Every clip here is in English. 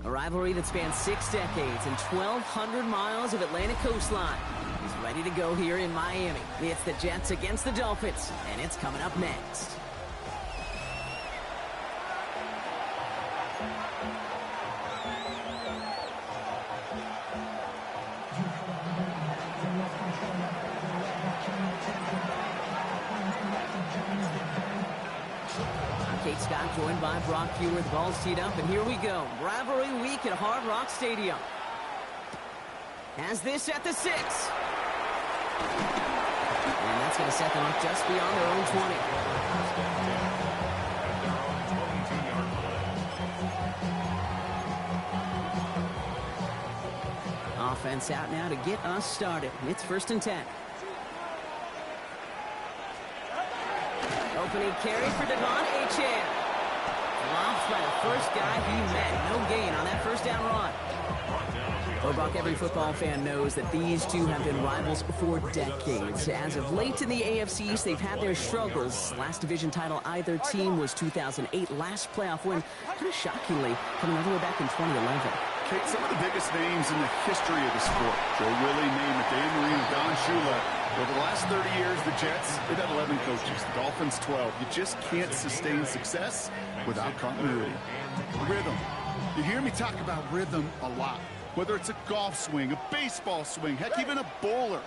A rivalry that spans 6 decades and 1,200 miles of Atlantic coastline is ready to go here in Miami. It's the Jets against the Dolphins, and it's coming up next. Kate Scott joined by Brock Hewer. The ball's teed up, and here we go. Rivalry week at Hard Rock Stadium. Has this at the 6. And that's going to set them up just beyond their own 20. Offense out now to get us started. It's 1st and 10. Opening carry for Devon Achane. Dropped by the first guy he met. No gain on that first down run. Brock, every football fan knows that these two have been rivals for decades. As of late in the AFC East, they've had their struggles. Last division title either team was 2008. Last playoff win, kind of shockingly, coming all the way back in 2011. Kate, some of the biggest names in the history of the sport. Joe Willie, Namath, Dan Marino, Don Shula. Over the last 30 years, the Jets, they've had 11 coaches. The Dolphins, 12. You just can't sustain success without continuity. Rhythm. You hear me talk about rhythm a lot. Whether it's a golf swing, a baseball swing, heck, even a bowler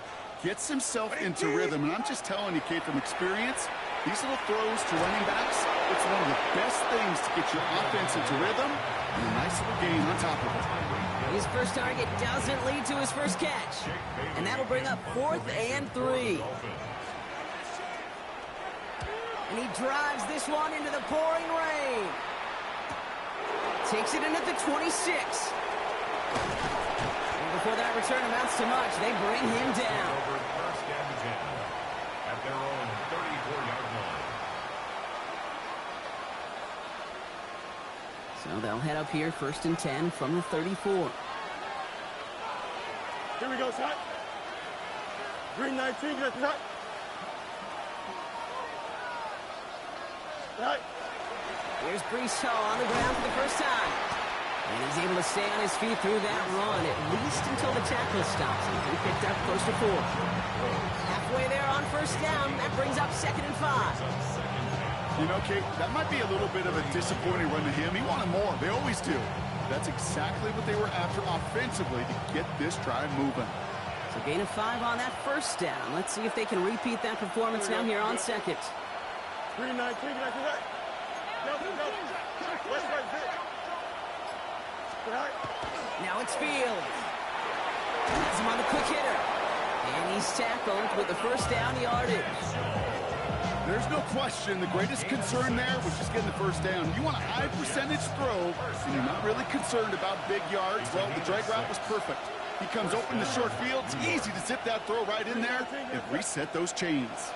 gets himself into rhythm. And I'm just telling you, Kate, from experience, these little throws to running backs, it's one of the best things to get your offense into rhythm and a nice little gain on top of it. His first target doesn't lead to his first catch. And that'll bring up 4th and 3. And he drives this one into the pouring rain. Takes it in at the 26. And before that return amounts to much, they bring him down. First and 10 at their own 34-yard line. So they'll head up here, 1st and 10 from the 34. Here we go, shot. Green 19, get the shot. Right. Here's Breece Hall on the ground for the first time. And he's able to stay on his feet through that run, at least until the tackle stops him. He picked up close to 4. Halfway there on 1st down. That brings up 2nd and 5. You know, Kate, that might be a little bit of a disappointing run to him. He wanted more. They always do. That's exactly what they were after offensively to get this drive moving. So gain of 5 on that 1st down. Let's see if they can repeat that performance now here on 2nd. Green 19, get the shot. West right, Now it's Fields. Has him on the quick hitter. And he's tackled with the 1st down yardage. There's no question the greatest concern there was just getting the 1st down. You want a high percentage throw, and you're not really concerned about big yards. Well, the drag route was perfect. He comes open the short field. It's easy to zip that throw right in there and reset those chains.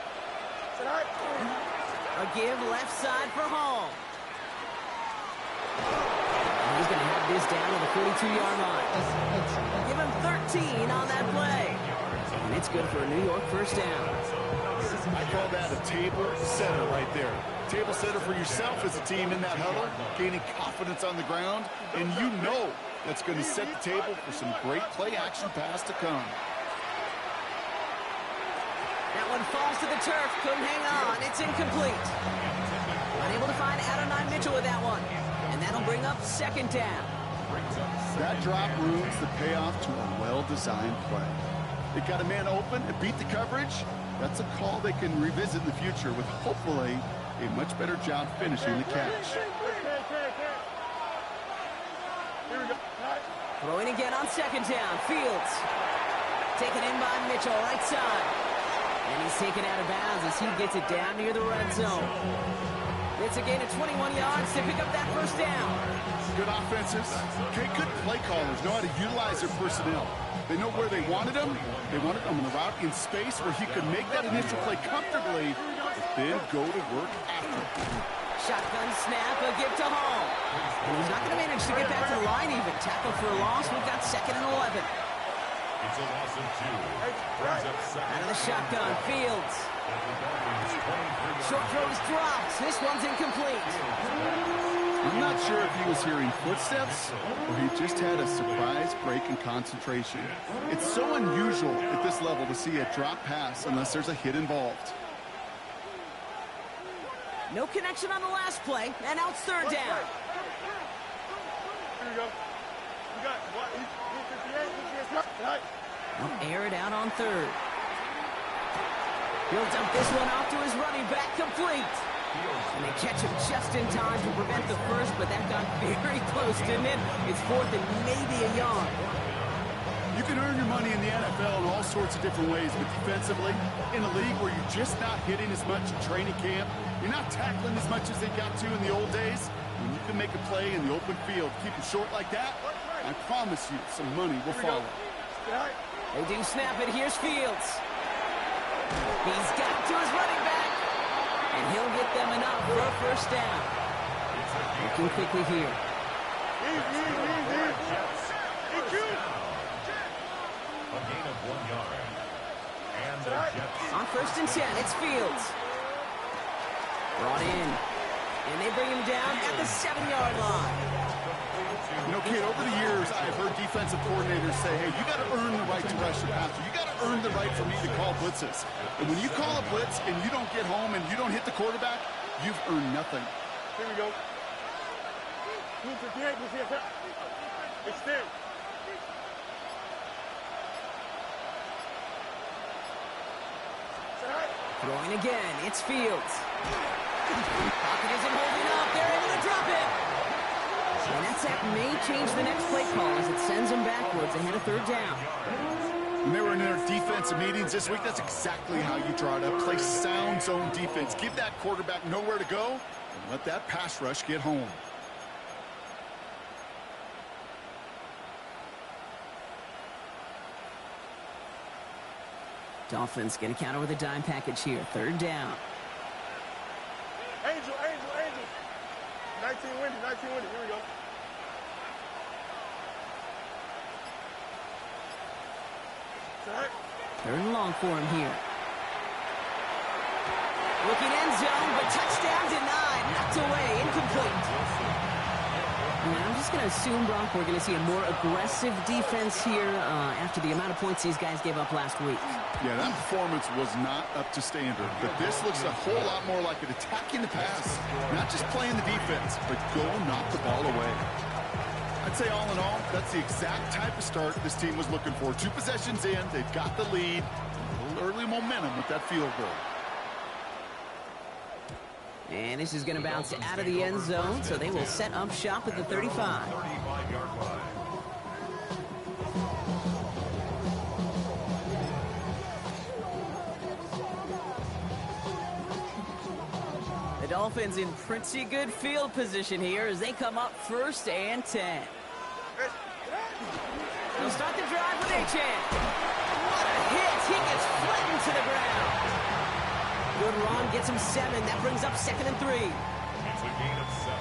A give left side for Hall. And he's going to have this down to the 42-yard line. Give him 13 on that play. And it's good for a New York 1st down. I call that a table setter right there. Table setter for yourself as a team in that huddle, gaining confidence on the ground, and you know that's going to set the table for some great play-action pass to come. That one falls to the turf. Couldn't hang on. It's incomplete. Unable to find Adonai Mitchell with that one. And that'll bring up 2nd down. That drop ruins the payoff to a well-designed play. They got a man open and beat the coverage. That's a call they can revisit in the future with hopefully a much better job finishing the catch. Throwing again on 2nd down. Fields. Taken in by Mitchell, right side. And he's taken out of bounds as he gets it down near the red zone. It's a gain of 21 yards to pick up that 1st down. Good offenses. Good play callers know how to utilize their personnel. They know where they wanted him. They wanted him on the route in space where he could make that initial play comfortably, but then go to work after. Shotgun snap, a give to Hall. And he's not going to manage to get back to the line even. Tackle for a loss. We've got 2nd and 11. It's a loss of 2. Brings up 2nd. Out of the shotgun, Fields. Short throw is dropped. This one's incomplete. I'm not sure if he was hearing footsteps or he just had a surprise break in concentration. It's so unusual at this level to see a drop pass unless there's a hit involved. No connection on the last play, and now it's 3rd down. Here we go. We got what? He's 58. They'll air it out on 3rd. He'll dump this one off to his running back, complete. And they catch him just in time to prevent the first, but that got very close, didn't it? It's 4th and maybe a yard. You can earn your money in the NFL in all sorts of different ways, but defensively, in a league where you're just not hitting as much in training camp, you're not tackling as much as they got to in the old days, when you can make a play in the open field, keep it short like that, I promise you some money will follow. They do snap it. Here's Fields. He's got to his running back. And he'll get them enough for a 1st down. Looking quickly here. A gain of 1 yard. And the Jets. On 1st and 10, it's Fields. Brought in. And they bring him down at the 7-yard line. You know, kid, over the years, I've heard defensive coordinators say, hey, you got to earn the right to rush your passer. You got to earn the right for me to call blitzes. And when you call a blitz and you don't get home and you don't hit the quarterback, you've earned nothing. Here we go. 58. Extend. Throwing again, it's Fields. Pocket isn't holding up. They're able to drop it. And that sack may change the next play call as it sends them backwards ahead of 3rd down. When they were in their defensive meetings this week, that's exactly how you draw it up. Play sound zone defense. Give that quarterback nowhere to go and let that pass rush get home. Dolphins get a counter with a dime package here. 3rd down. Angel. 19 winning. Here we go. Set. 3rd and long for him here. Looking end zone, but touchdown denied. Knocked away. Incomplete. And I'm just going to assume, Brock, we're going to see a more aggressive defense here after the amount of points these guys gave up last week. Yeah, that performance was not up to standard, but this looks a whole lot more like it attacking the pass, not just playing the defense, but go knock the ball away. I'd say all in all, that's the exact type of start this team was looking for. 2 possessions in, they've got the lead, a little early momentum with that field goal. And this is going to bounce out of the end zone, so they will set up shop at the 35. 35-yard line. The Dolphins in pretty good field position here as they come up 1st and 10. They'll start the drive with Achane. What a hit! He gets flattened to the ground. Good run, gets him 7. That brings up 2nd and 3. It's a gain of 7.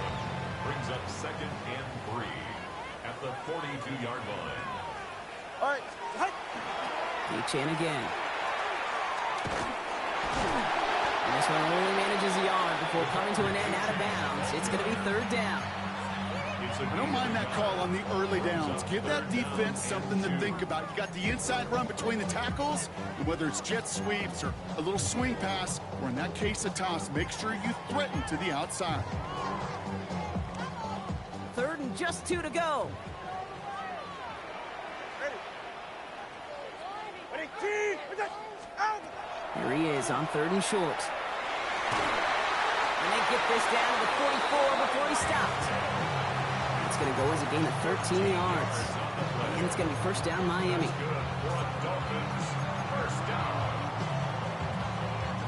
Brings up 2nd and 3 at the 42-yard line. All right. Achane again. And this one only manages a yard before coming to an end out of bounds. It's going to be 3rd down. I don't mind that call on the early downs. Give that defense something to think about. You got the inside run between the tackles, and whether it's jet sweeps or a little swing pass, or in that case a toss, make sure you threaten to the outside. 3rd and just 2 to go. Here he is on 3rd and short. And they get this down to the 44 before he stopped. It's going to go as a gain of 13 yards. And it's going to be 1st down Miami. First down.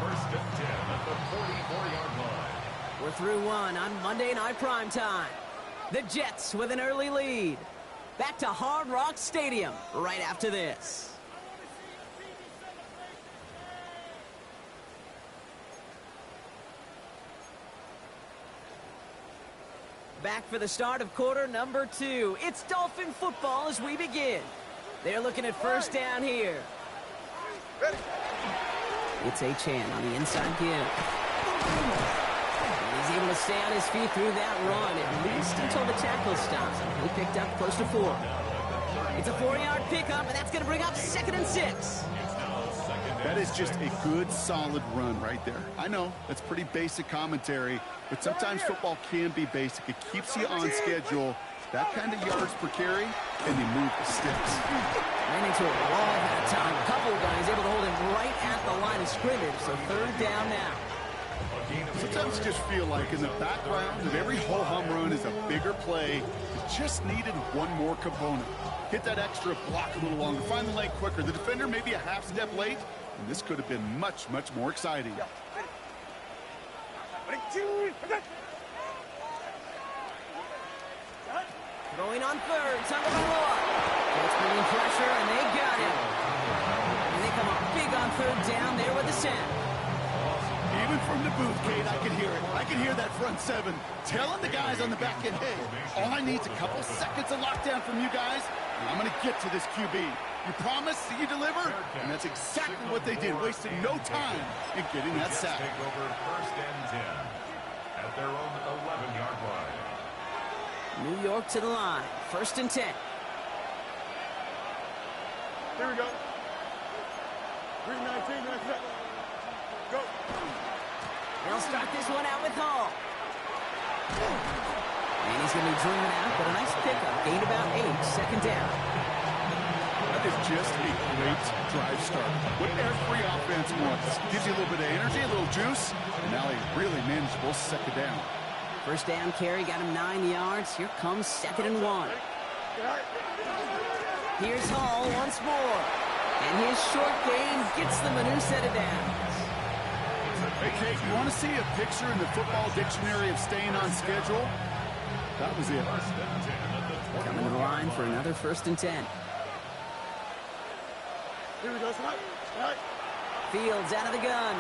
1st and 10 at the 44-yard line. We're through 1 on Monday Night Primetime. The Jets with an early lead. Back to Hard Rock Stadium right after this. Back for the start of quarter number 2. It's Dolphin football as we begin. They're looking at first down here. It's Achane on the inside give. And he's able to stay on his feet through that run, at least until the tackle stops him. He picked up close to 4. It's a 4-yard pickup, and that's going to bring up 2nd and 6. That is just a good, solid run right there. I know, that's pretty basic commentary, but sometimes football can be basic. It keeps you on schedule. That kind of yards per carry, and you move the sticks. Ran into a wall that time. A couple of guys able to hold him right at the line of scrimmage, so 3rd down now. Sometimes you just feel like in the background of every ho-hum run is a bigger play. It just needed one more component. Hit that extra block a little longer, find the leg quicker. The defender maybe a half step late, and this could have been much, much more exciting. Throwing on 3rd, Tagovailoa. That's bringing pressure, and they got him. And they come up big on 3rd down there with the sack. Even from the booth, Kate, I can hear it. I can hear that front 7 telling the guys on the back end, hey, all I need is a couple seconds of lockdown from you guys, and I'm going to get to this QB. You promise that you deliver? And that's exactly what they did, wasting no time in getting that sack. Take over 1st and 10 at their own 11-yard line. New York to the line. 1st and 10. Here we go. 319, next step. Go. They'll start this one out with Hall. And he's going to be dreaming out, but a nice pickup. Gain about 8, 2nd down. That is just a great drive start. What every offense wants. Gives you a little bit of energy, a little juice, and now a really manageable 2nd down. 1st down carry, got him 9 yards. Here comes 2nd and 1. Here's Hall once more. And his short gain gets them a new set of downs. Hey, Kate, you want to see a picture in the football dictionary of staying on schedule? That was it. Coming to the line for another 1st and 10. Here we go, slide. Fields out of the gun.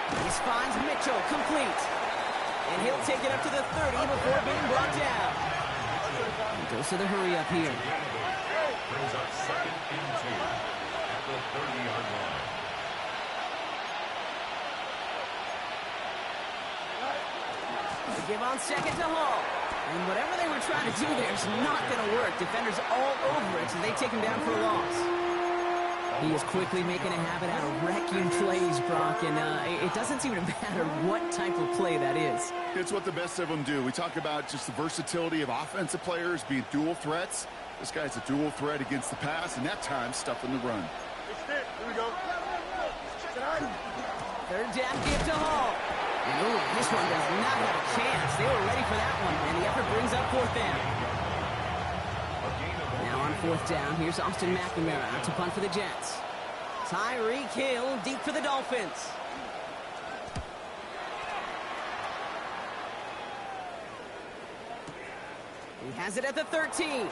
He finds Mitchell, complete. And he'll take it up to the 30 before being brought down. He goes to the hurry up here. Brings up 2nd and 2 at the 30-yard line. The give on 2nd to Hall. And whatever they were trying to do there is not going to work. Defenders all over it, so they take him down for a loss. He is quickly making a habit out of wrecking plays, Brock, and it doesn't seem to matter what type of play that is. It's what the best of them do. We talk about just the versatility of offensive players being dual threats. This guy's a dual threat against the pass, and that time stuffing the run. Here we go. 3rd down give to Hall. And ooh, this one does not have a chance. They were ready for that one, and the effort brings up 4th down. Now on 4th down, here's Austin McNamara out to punt for the Jets. Tyreek Hill deep for the Dolphins. He has it at the 13. And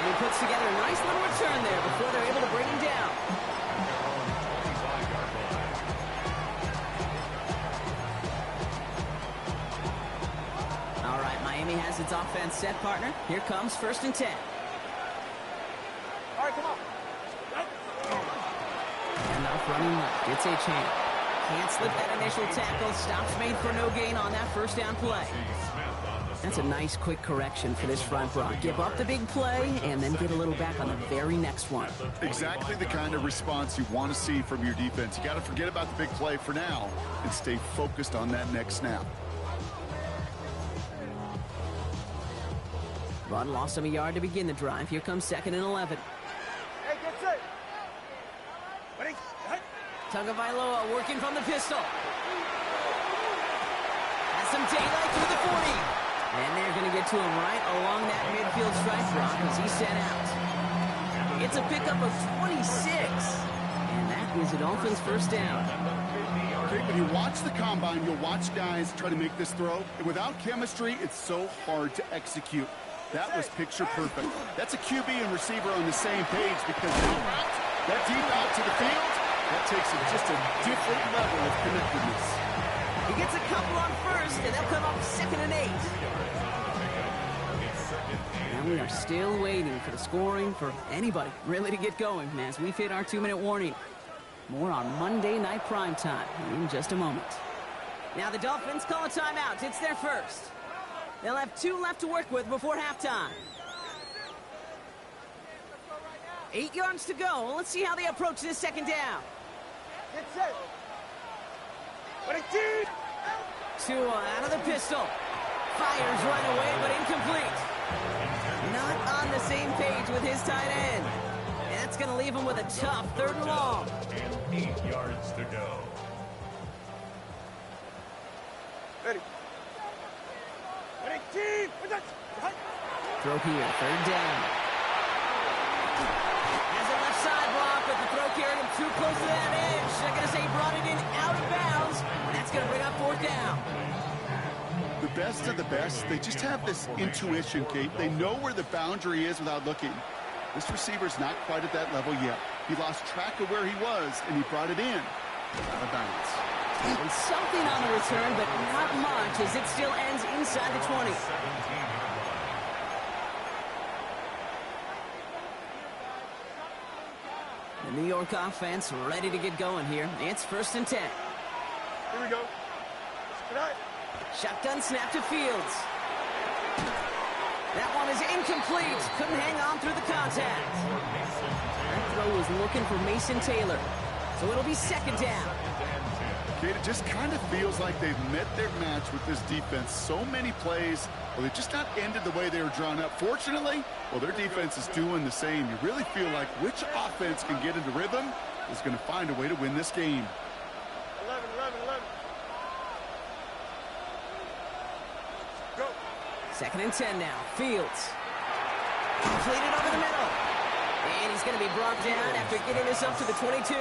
he puts together a nice little return there before they're able to bring him down. All right, Miami has its offense set, partner. Here comes 1st and 10. All right, come on. Enough running left. It's Achane. Can't slip that initial tackle. Stops made for no gain on that 1st down play. That's a nice quick correction for this front, Brock. Give up the big play and then get a little back on the very next one. Exactly the kind of response you want to see from your defense. You got to forget about the big play for now and stay focused on that next snap. Run lost him a yard to begin the drive. Here comes 2nd and 11. Hey, get set. Ready? Tagovailoa working from the pistol. Has some daylight through the 40. And they're going to get to him right along that midfield strike, Brock, as he's sent out. It's a pickup of 26. And that is a Dolphins 1st down. Okay, when you watch the combine, you'll watch guys try to make this throw. And without chemistry, it's so hard to execute. That was picture perfect. That's a QB and receiver on the same page because that deep out to the field, that takes it just a different level of connectedness. He gets a couple on first, and they'll come up 2nd and 8. And we are still waiting for the scoring for anybody really to get going as we've hit our 2-minute warning. More on Monday Night Primetime in just a moment. Now the Dolphins call a timeout. It's their first. They'll have 2 left to work with before halftime. 8 yards to go. Let's see how they approach this 2nd down. Get set. Tua out of the pistol. Fires right away, but incomplete. Not on the same page with his tight end. And that's going to leave him with a tough 3rd and long. And 8 yards to go. Ready. Throw here, 3rd down. Has a left side block, but the throw carried him too close to that edge. They're going to say he brought it in out of bounds. And that's going to bring up 4th down. The best of the best, they just have this intuition, Kate. They know where the boundary is without looking. This receiver's not quite at that level yet. He lost track of where he was, and he brought it in. Out of bounds. And something on the return, but not much, as it still ends inside the 20. The New York offense ready to get going here. It's 1st and 10. Here we go. Shotgun snap to Fields. That one is incomplete. Couldn't hang on through the contact. That throw was looking for Mason Taylor. So it'll be 2nd down. Kate, it just kind of feels like they've met their match with this defense. So many plays, well, they've just not ended the way they were drawn up. Fortunately, well, their defense is doing the same. You really feel like which offense can get into rhythm is going to find a way to win this game. 11. Go. 2nd and 10 now. Fields. Completed over the middle. And he's going to be brought down after getting this up to the 22.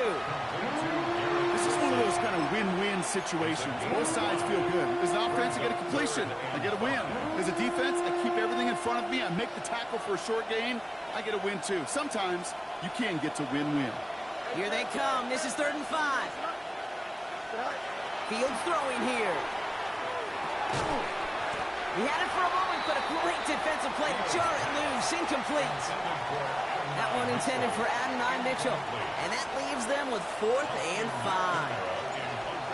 This is one of those kind of win-win situations. Both sides feel good. As an offense, I get a completion. I get a win. As a defense, I keep everything in front of me. I make the tackle for a short gain. I get a win, too. Sometimes you can get to win-win. Here they come. This is 3rd and 5. Fields throwing here. He had it for a moment, but a great defensive play to jar it loose. Incomplete. That one intended for Adonai Mitchell. And that leaves them with 4th and 5.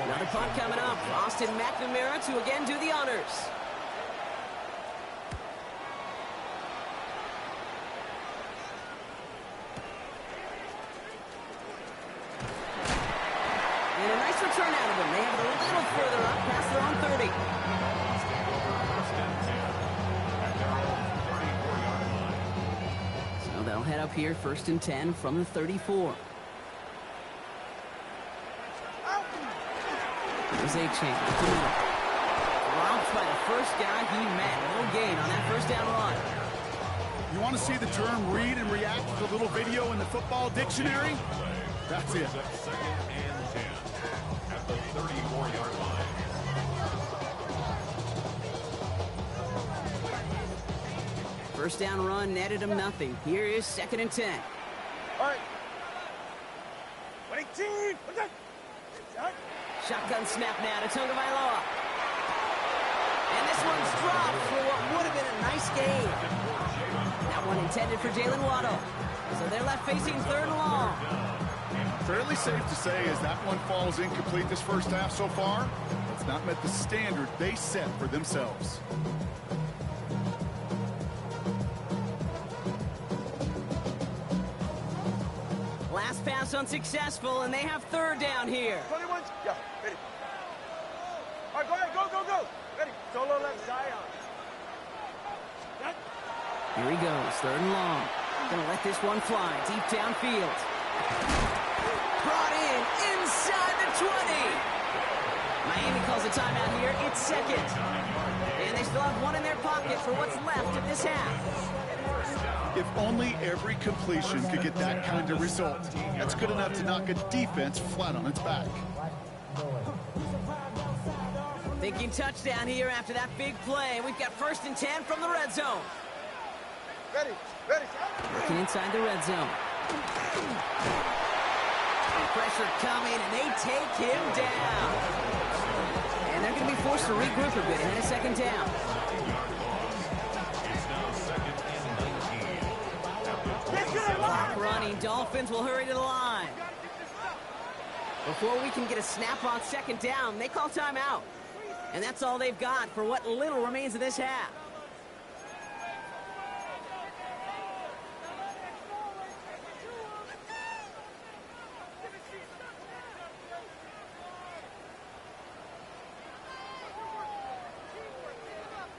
Another punt coming up. Austin McNamara to again do the honors. And a nice return out of them. They have it a little further up past their own 30. So they'll head up here 1st and 10 from the 34. There's A-Chain. Dropped by the first guy he met. No gain on that 1st down run. You want to see the term read and react to the little video in the football dictionary? That's it. 2nd and 10 at the 34-yard line. First down run netted him nothing. Here is 2nd and 10. All right. 22. Shotgun snap now to Tagovailoa. And this one's dropped for what would have been a nice gain. That one intended for Jalen Waddle. So they're left facing 3rd and long. Fairly safe to say as that one falls incomplete this first half so far, it's not met the standard they set for themselves. Last pass unsuccessful, and they have 3rd down here. 21. Yeah, ready. All right, go ahead. Go. Ready. Solo left, Zion. Here he goes, 3rd and long. Gonna let this one fly deep downfield. Brought in inside the 20. Miami calls a timeout here. It's 2nd. And they still have one in their pocket for what's left of this half. If only every completion could get that kind of result. That's good enough to knock a defense flat on its back. Thinking touchdown here after that big play. We've got 1st and 10 from the red zone. Ready. Working inside the red zone. Pressure coming, and they take him down. And And they're going to be forced to regroup a bit ahead of second down. Clock running. Dolphins will hurry to the line. Before we can get a snap on second down, they call timeout. And that's all they've got for what little remains of this half.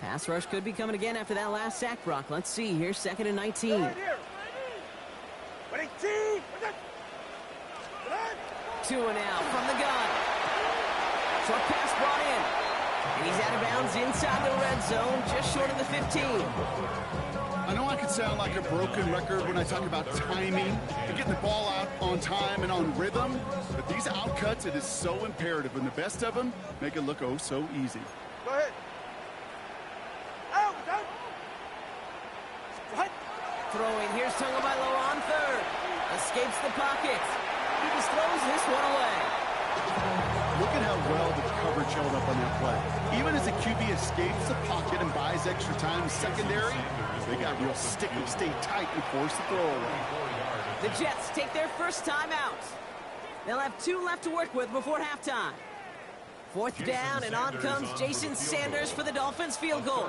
Pass rush could be coming again after that last sack, Brock. Let's see. Here's 2nd and 19. Right here. Ready, team. 2 and out from the gun. Short pass brought in. And he's out of bounds inside the red zone, just short of the 15. I know I can sound like a broken record when I talk about timing and getting the ball out on time and on rhythm, but these outcuts, it is so imperative, and the best of them make it look oh so easy. Go ahead. Out, out. What? Throwing, here's Tagovailoa on third. Escapes the pocket. He just throws this one away. Look at how well the coverage held up on that play. Even as the QB escapes the pocket and buys extra time secondary, they got real sticky, stay tight, and force the throw away. The Jets take their first time out. They'll have 2 left to work with before halftime. 4th down, and on comes Jason Sanders for the Dolphins field goal.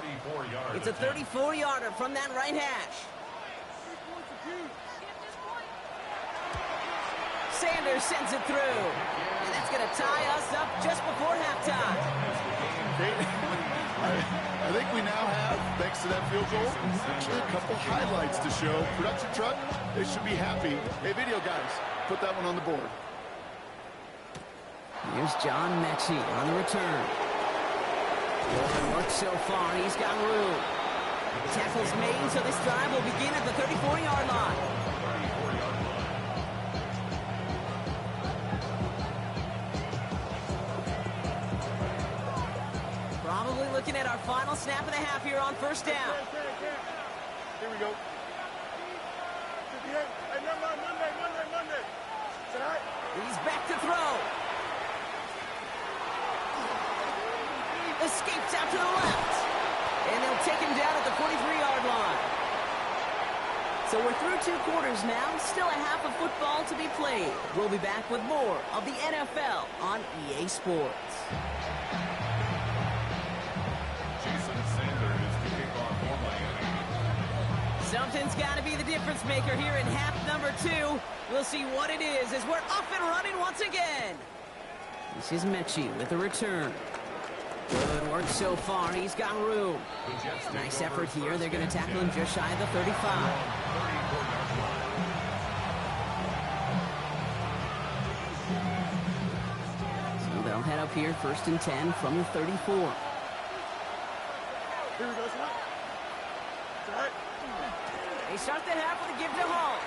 It's a 34-yarder from that right hash. Sanders sends it through. And that's going to tie us up just before halftime. I think we now have, thanks to that field goal, actually a couple highlights to show. Production truck, they should be happy. Hey, video guys, put that one on the board. Here's John Mechie on the return. Good work so far. He's got room. Tackles made, so this drive will begin at the 34-yard line. Probably looking at our final snap of the half here on first down. Here we go. Hey, Monday. Tonight. He's back to throw. Escapes out to the left. And they'll take him down at the 43-yard line. So we're through 2 quarters now. Still a half of football to be played. We'll be back with more of the NFL on EA Sports. Jason Sanders to kick off for Miami. Something's got to be the difference maker here in half number 2. We'll see what it is as we're up and running once again. This is Mechie with a return. Good work so far. He's got room. Nice effort here. They're going to tackle him just shy of the 35. So they'll head up here 1st and 10 from the 34. Here we go, tonight. They start the half with a give to Hall.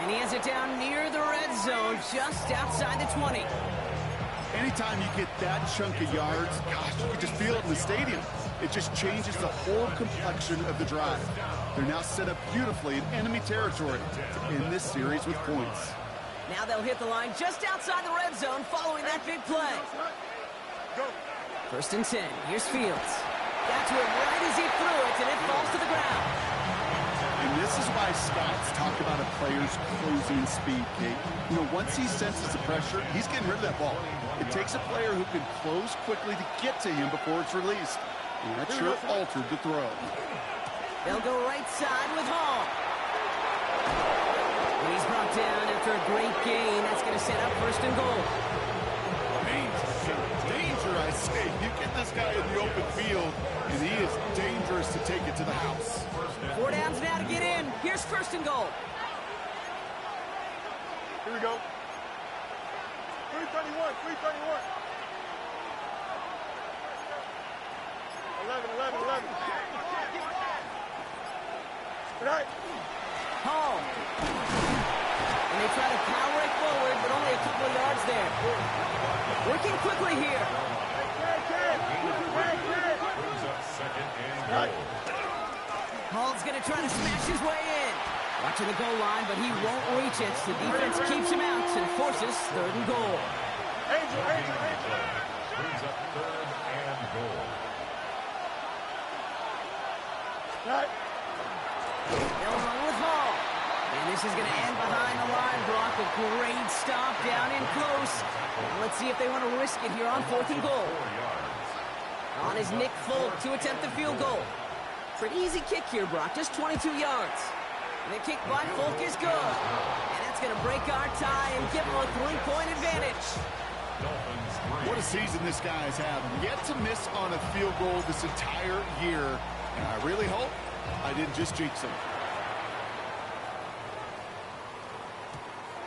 And he has it down near the red zone, just outside the 20. Anytime you get that chunk of yards, gosh, you can just feel it in the stadium. It just changes the whole complexion of the drive. They're now set up beautifully in enemy territory to end this series with points. Now they'll hit the line just outside the red zone following that big play. Go. 1st and 10. Here's Fields. Got to him right as he threw it, and it falls to the ground. And this is why scouts talk about a player's closing speed, Kate. You know, once he senses the pressure, he's getting rid of that ball. It takes a player who can close quickly to get to him before it's released. And that sure altered the throw. They'll go right side with Hall. And he's brought down after a great gain. That's going to set up 1st and goal. Danger, I say. You get this guy in the open field, and he is dangerous to take it to the house. 4 downs now to get in. Here's 1st and goal. Here we go. 331. 11. Tonight. Hall. And they try to power it forward, but only a couple of yards there. Working quickly here. Brings up 2nd and goal. Hall's going to try to smash his way in. Watch approaching the goal line, but he won't reach it. The defense keeps him out and forces 3rd and goal. Angel. Brings up 3rd and goal. They'll run with Hall. And this is going to end behind the line, Brock. A great stop down in close. Now let's see if they want to risk it here on 4th and goal. On is Nick Folk to attempt the field goal. Pretty easy kick here, Brock. Just 22 yards. And the kick by Folk is good. And that's going to break our tie and give them a 3-point advantage. What a season this guy's having. Yet to miss on a field goal this entire year. And I really hope I didn't just jinx him.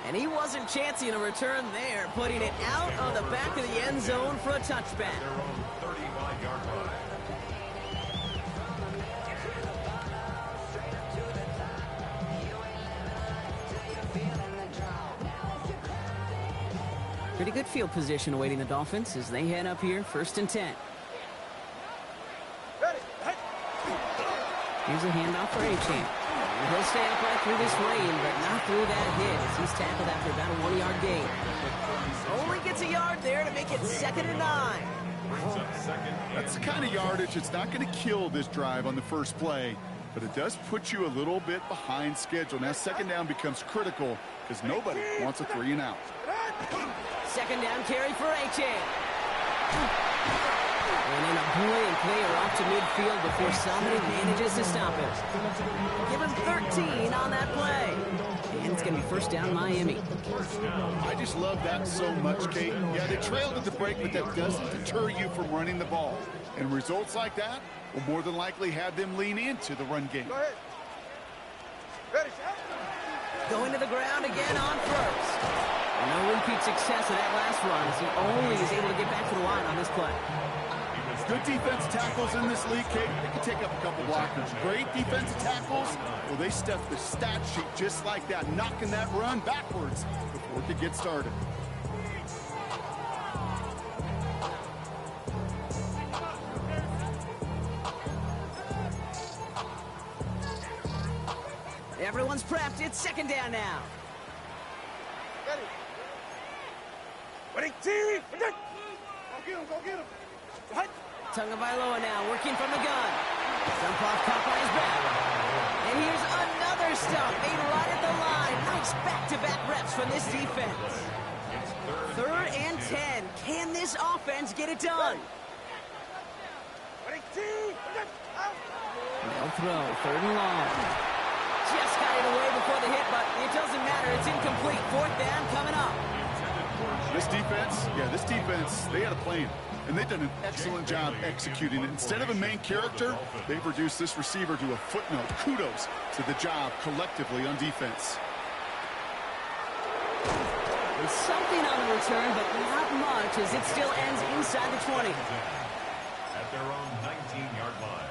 And he wasn't chancing a return there, putting it out on the back of the end zone for a touchback. Their own 35-yard line. Pretty good field position awaiting the Dolphins as they head up here, 1st and 10. Here's a handoff for Achane. He'll stay upright through this rain, but not through that hit as he's tackled after about a 1-yard gain. Only gets a yard there to make it 2nd and 9. That's the kind of yardage that's not going to kill this drive on the first play, but it does put you a little bit behind schedule. Now 2nd down becomes critical because nobody wants a 3 and out. 2nd down carry for Achane. And in a blink, they are off to midfield before somebody manages to stop it. Give him 13 on that play. And it's going to be 1st down Miami. I just love that so much, Kate. Yeah, they trailed at the break, but that doesn't deter you from running the ball. And results like that will more than likely have them lean into the run game. Go ahead. Ready, set. Going to the ground again on 1st. No repeat success of that last run as he only is able to get back to the line on this play. Good defense tackles in this league, Kate. They can take up a couple blockers. Great defensive tackles, well, they stuff the stat sheet just like that, knocking that run backwards before it could get started. Everyone's prepped. It's 2nd down now. Ready. Ready, team. Go get him, go get him. Right. Tagovailoa now working from the gun. Dumpov caught by his back. And here's another stop made right at the line. Nice back-to-back reps from this defense. 3rd and 10. Can this offense get it done? Ready, team. They'll throw. 3rd and long. Just got it away before the hit, but it doesn't matter. It's incomplete. 4th down coming up. This defense, they had a plan. And they've done an excellent job executing it. Instead of a main character, they've reduced this receiver to a footnote. Kudos to the job collectively on defense. There's something on the return, but not much as it still ends inside the 20. At their own 19-yard line.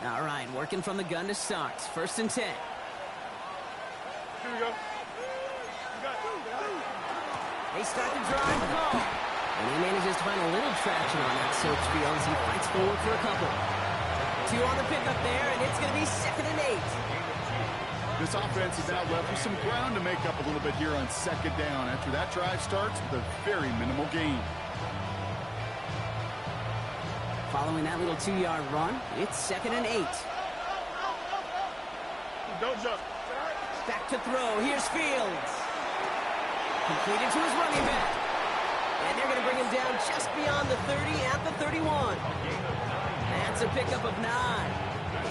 All right, working from the gun to start. 1st and 10. Here we go. They start to drive the ball. And he manages to find a little traction on that search field as he fights forward for a couple. 2 on the pickup there, and it's going to be 2nd and 8. This offense is now left with some ground to make up a little bit here on 2nd down after that drive starts with a very minimal gain. Following that little 2-yard run, it's 2nd and 8. Don't jump. Back to throw. Here's Fields. Completed to his running back. And they're going to bring him down just beyond the 30 at the 31. That's a pickup of 9.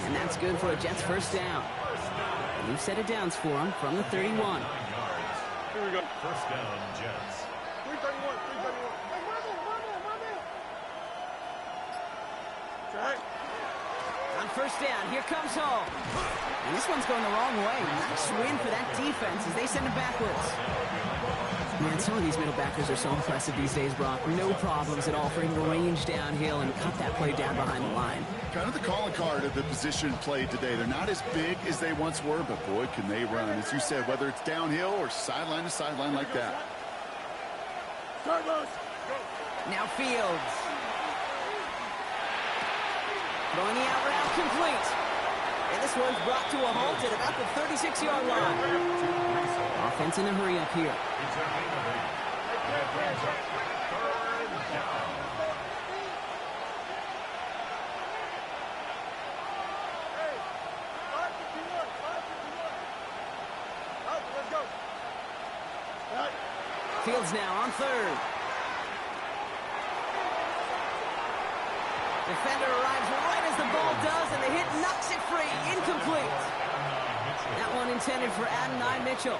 And that's good for a Jets 1st down. New set of downs for him from the 31. Here we go. 1st down, Jets. 331, 331. Right. On 1st down, here comes Hall. And this one's going the wrong way. Nice win for that defense as they send him backwards. Man, some of these middle backers are so impressive these days, Brock. No problems at all for him to range downhill and cut that play down behind the line. Kind of the calling card of the position played today. They're not as big as they once were, but boy, can they run. As you said, whether it's downhill or sideline to sideline like that. Start, Lowe's. Now Fields. Throwing the out route complete. And this one's brought to a halt at about the 36-yard line. Offense in a hurry up here. Fields now on third. Defender arrives right as the ball does, and the hit knocks it free. Incomplete. That one intended for Adonai Mitchell.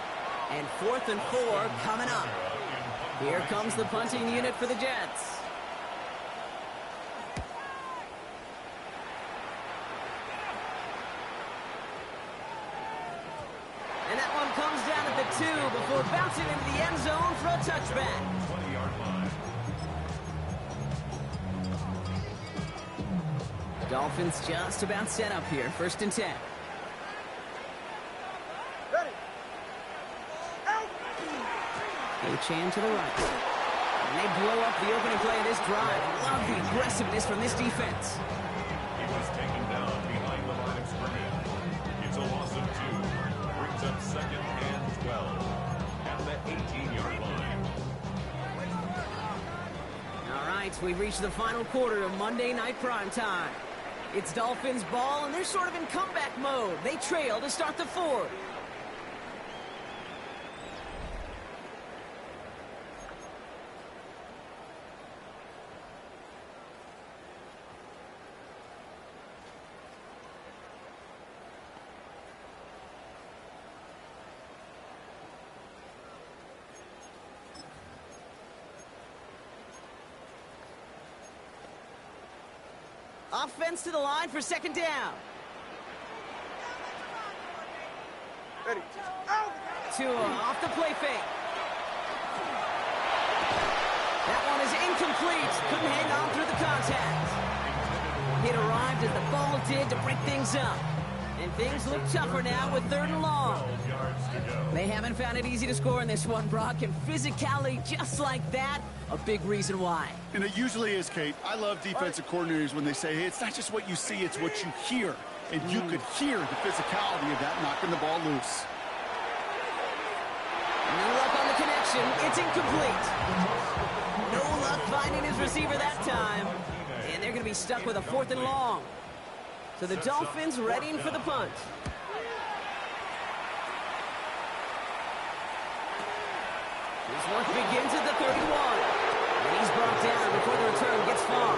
And 4th and 4 coming up. Here comes the punting unit for the Jets. And that one comes down at the 2 before bouncing into the end zone for a touchback. 20-yard line. Dolphins just about set up here. 1st and 10. Ready. Out. Achane to the right. And they blow up the opening play of this drive. Love the aggressiveness from this defense. He was taken down behind the line of scrimmage. It's a loss of 2. Brings up 2nd and 12 at the 18-yard line. All right, we've reached the final quarter of Monday Night Primetime. It's Dolphins ball, and they're sort of in comeback mode. They trail to start the 4th. Offense to the line for 2nd down. Ready. Out. Tua off the play fake. That one is incomplete. Couldn't hang on through the contact. It arrived as the ball did to break things up. And things look tougher now with 3rd and long. 12 yards to go. They haven't found it easy to score in this one, Brock. And physicality just like that, a big reason why. And it usually is, Kate. I love defensive coordinators when they say, hey, it's not just what you see, it's what you hear. And you could hear the physicality of that knocking the ball loose. No luck on the connection. It's incomplete. No luck finding his receiver that time. And they're going to be stuck with a 4th and long. So the Dolphins readying for the punt. His work begins at the 31. And he's brought down before the return gets far.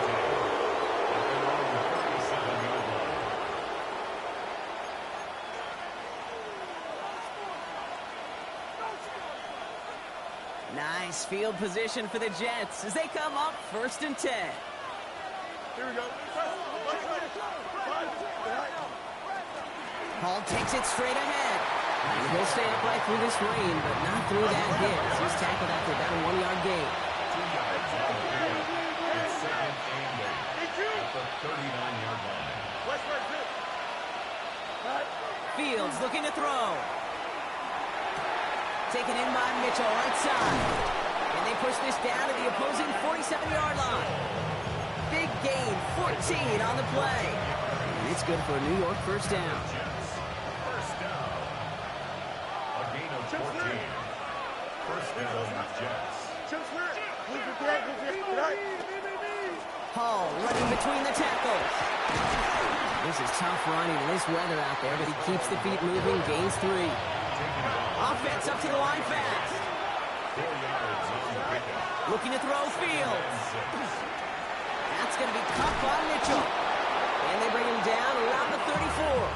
Nice field position for the Jets as they come up 1st and 10. Here we go. Hall takes it straight ahead. And he'll stay upright through this rain, but not through that hit. He's tackled after about a 1-yard gain. 2 yards on the field. It's 2nd and 8 at the 39-yard line. Fields looking to throw. Taken in by Mitchell, right side. And they push this down to the opposing 47-yard line. Big gain, 14 on the play. And it's good for a New York 1st down. First down. A gain of 14. First down, Jets. Hall running between the tackles. This is tough running in this weather out there, but he keeps the feet moving, gains 3. Offense up to the line fast. 4 yards on the pickup. Looking to throw Fields. That's going to be caught by Mitchell. And they bring him down around the 34.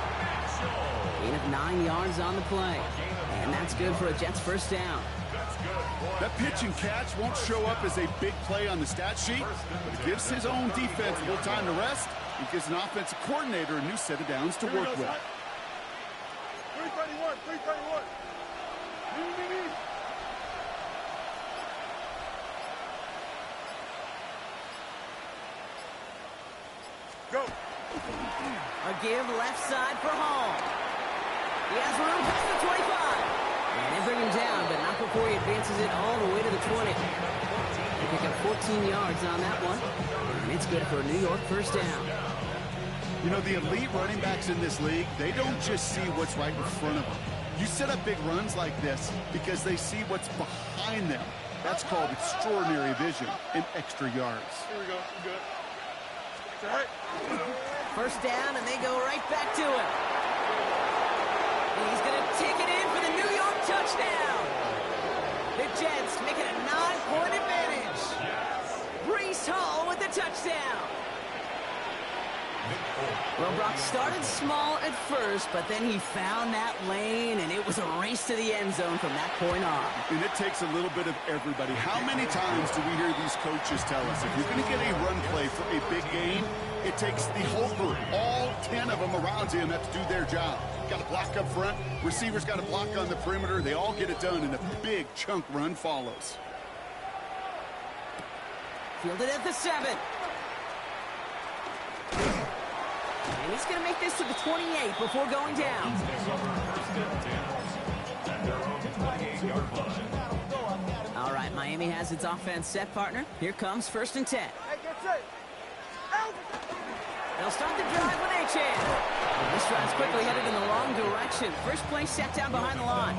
Gain of 9 yards on the play. And that's good for a Jets 1st down. That pitch and catch won't show up as a big play on the stat sheet, but it gives his own defense a little time to rest. It gives an offensive coordinator a new set of downs to work with. 331, 331. Go. A give left side for Hall. He has room past the 25. And they bring him down, but not before he advances it all the way to the 20. They pick up 14 yards on that one. And it's good for a New York 1st down. You know, the elite running backs in this league, they don't just see what's right in front of them. You set up big runs like this because they see what's behind them. That's called extraordinary vision and extra yards. Here we go. Good. All right. First down, and they go right back to him. And he's going to take it in for the New York touchdown. The Jets make it a 9-point advantage. Breece Hall with the touchdown. Well, Brock started small at first, but then he found that lane, and it was a race to the end zone from that point on. And it takes a little bit of everybody. How many times do we hear these coaches tell us, if you're going to get a run play for a big gain, it takes the whole group, all 10 of them around him have to do their job. Got to block up front, receivers got to block on the perimeter. They all get it done, and a big chunk run follows. Fielded at the 7. And he's going to make this to the 28 before going down. All right, Miami has its offense set, partner. Here comes 1st and 10. Hey, get set. Out. They'll start the drive with Achane. This drive's quickly headed in the wrong direction. First play set down behind the line.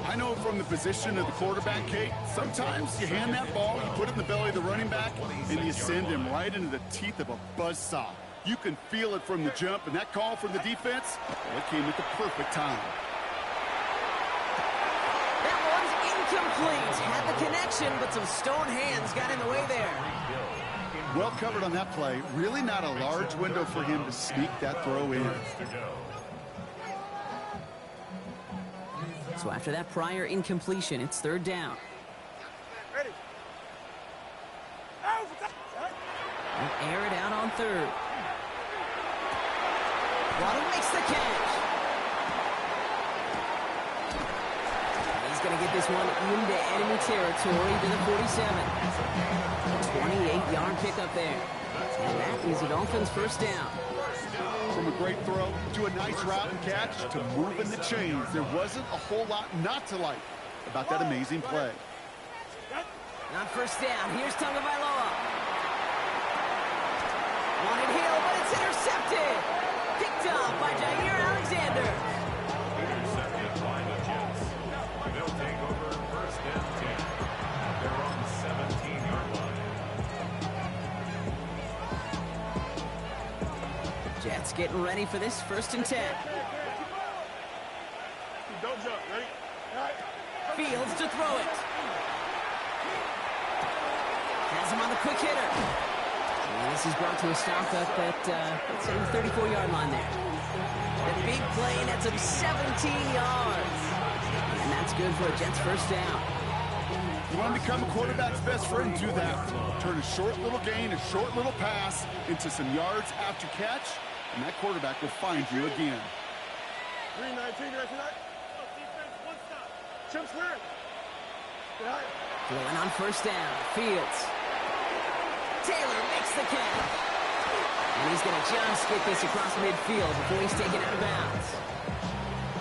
I know from the position of the quarterback, Kate, sometimes you hand that ball, you put it in the belly of the running back, and you send him right into the teeth of a buzzsaw. You can feel it from the jump, and that call from the defense, well, it came at the perfect time. That one's incomplete. Had the connection, but some stone hands got in the way there. Well covered on that play. Really not a large window for him to sneak that throw in. So after that prior incompletion, it's 3rd down. Ready. Out. They'll air it out on 3rd. Waddle makes the catch. And he's going to get this one into enemy territory to the 47. A 28-yard pickup there. And that is the Dolphins' first down. From a great throw to a nice route and catch to moving the chains, there wasn't a whole lot not to like about that amazing play. On 1st down, here's Tagovailoa. Wanted Hill, but it's intercepted. Picked up by Jair Alexander. Intercepted by the Jets. They'll take over 1st and 10. They're on the 17-yard line. Jets getting ready for this 1st and 10. Don't jump. Ready. All right. Fields to throw it. Has him on the quick hitter. And this is brought to a stop up at, let's say, the 34-yard line there. The big play nets him 17 yards. And that's good for a Jets first down. You want to become a quarterback's best friend, do that. Turn a short little gain, a short little pass into some yards after catch, and that quarterback will find you again. 3-19, right tonight. Defense, one stop. Chip square. Going on 1st down. Fields. Taylor makes the catch. And he's going to just get this across midfield before he's taken out of bounds.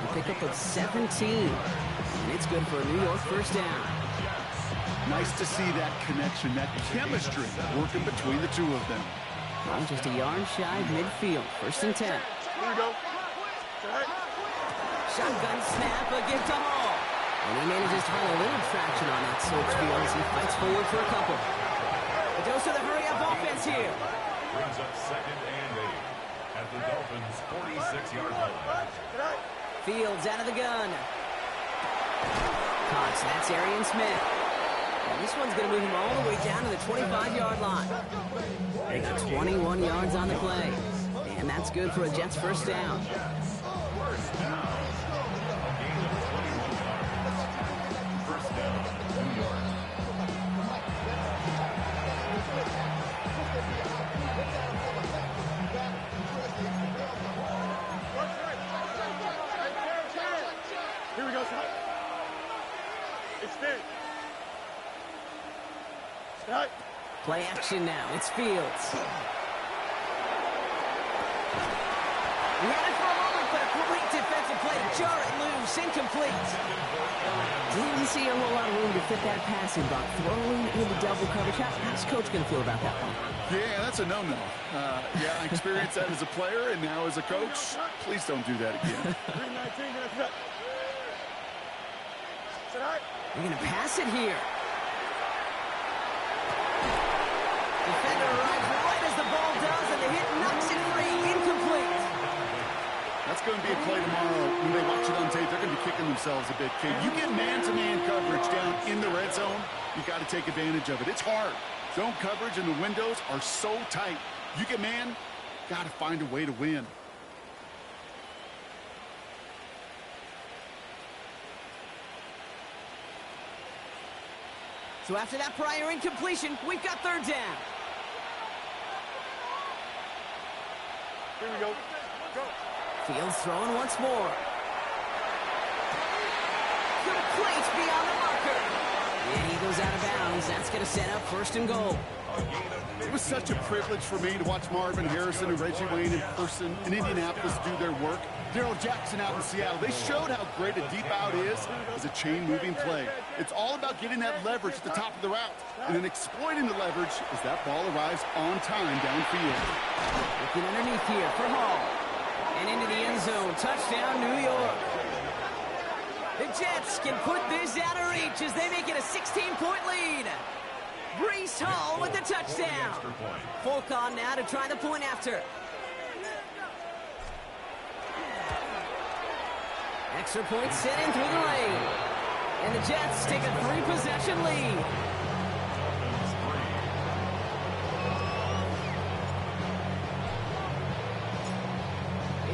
A pickup of 17. And it's good for a New York first down. Nice to see that connection, that chemistry working between the two of them. Well, just a yard shy of midfield. 1st and 10. Here we go. All right. Shotgun snap, a give to Hall. And he manages to find a little traction on that search field as he fights forward for a couple. It goes to the hurry-up offense here. Brings up 2nd and 8 at the Dolphins' 46-yard line. Fields out of the gun. Caught, so that's Arian Smith. And this one's going to move him all the way down to the 25-yard line. They got 21 yards on the play. And that's good for a Jets first down. Here we go, son. Extend. Start. Play action now. It's Fields. He had it for a moment, but a great defensive play to jar it loose. Incomplete. Didn't see a whole lot of room to fit that passing block. Throwing into double coverage. How's Coach going to feel about that one? Yeah, that's a no-no. Yeah, I experienced that as a player and now as a coach. Please don't do that again. 319, get up. Sit high. They're going to pass it here. Defender arrives right as the ball does, and the hit knocks it free. Incomplete. That's going to be a play tomorrow. When they watch it on tape, they're going to be kicking themselves a bit, kid. You get man-to-man coverage down in the red zone, you got to take advantage of it. It's hard. Zone coverage and the windows are so tight. You get man, got to find a way to win. So after that prior incompletion, we've got third down. Here we go. Go. Fields throwing once more. Complete beyond the marker. And he goes out of bounds. That's going to set up first and goal. It was such a privilege for me to watch Marvin Harrison and Reggie Wayne in person in Indianapolis do their work. Darrell Jackson out in Seattle. They showed how great a deep out is as a chain-moving play. It's all about getting that leverage at the top of the route and then exploiting the leverage as that ball arrives on time downfield. Looking underneath here for Hall. And into the end zone. Touchdown, New York. The Jets can put this out of reach as they make it a 16-point lead. Breece Hall with the touchdown. Folk on now to try the point after. Extra point set in through the lane. And the Jets take a 3-possession lead.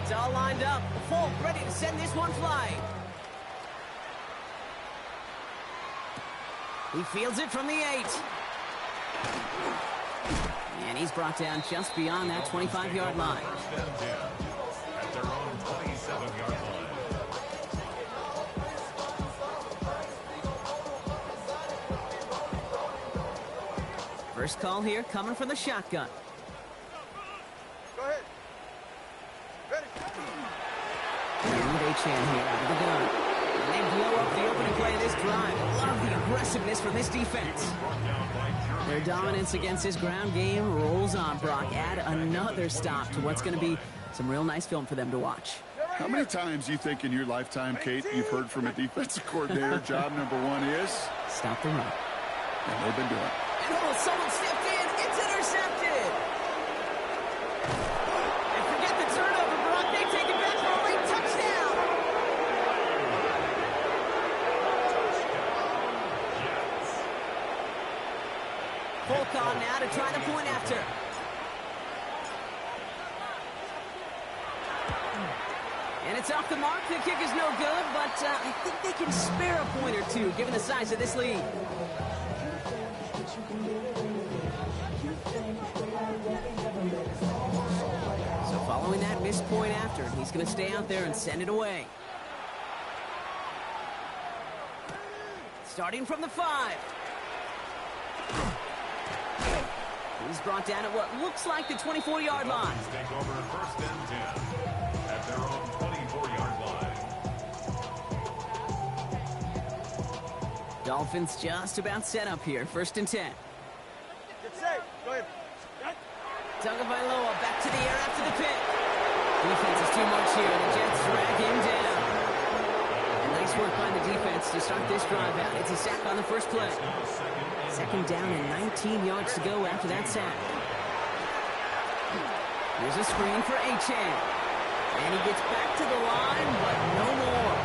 It's all lined up. Folk ready to send this one flying. He fields it from the 8. And he's brought down just beyond that 25-yard line. At their own 27-yard line. First call here coming from the shotgun. Go ahead. Ready. And Achane here out of the gun. And they blow up the opening play of this drive. Love the aggressiveness from this defense. Their dominance against this ground game rolls on, Brock. Add another stop to what's going to be some real nice film for them to watch. How many times do you think in your lifetime, Kate, you've heard from a defensive coordinator, job number one is? Stop the run. And they've been doing it. And oh, someone stepped in. It's intercepted. And forget the turnover, Brock. They take it back for a late touchdown. Folk on now to try the point after. And it's off the mark. The kick is no good, but I think they can spare a point or two, given the size of this lead. So following that missed point after, he's going to stay out there and send it away. Starting from the 5. He's brought down at what looks like the 24-yard line. Take over first and 10 at their own 24-yard line. Dolphins just about set up here. First and 10. Get safe. Go ahead. Tagovailoa back to the air after the pick. Defense is too much here. The Jets drag him down. And nice work by the defense to start this drive out. It's a sack on the first play. Second down and 19 yards to go after that sack. Here's a screen for Achane. And he gets back to the line, but no more.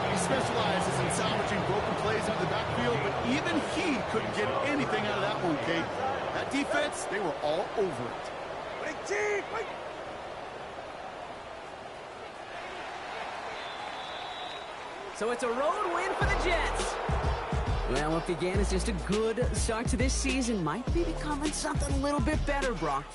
He specializes in salvaging broken plays out of the backfield, but even he couldn't get anything out of that one, Kate. That defense, they were all over it. Wait, Chief, wait. So it's a road win for the Jets. Well, what began as just a good start to this season might be becoming something a little bit better, Brock.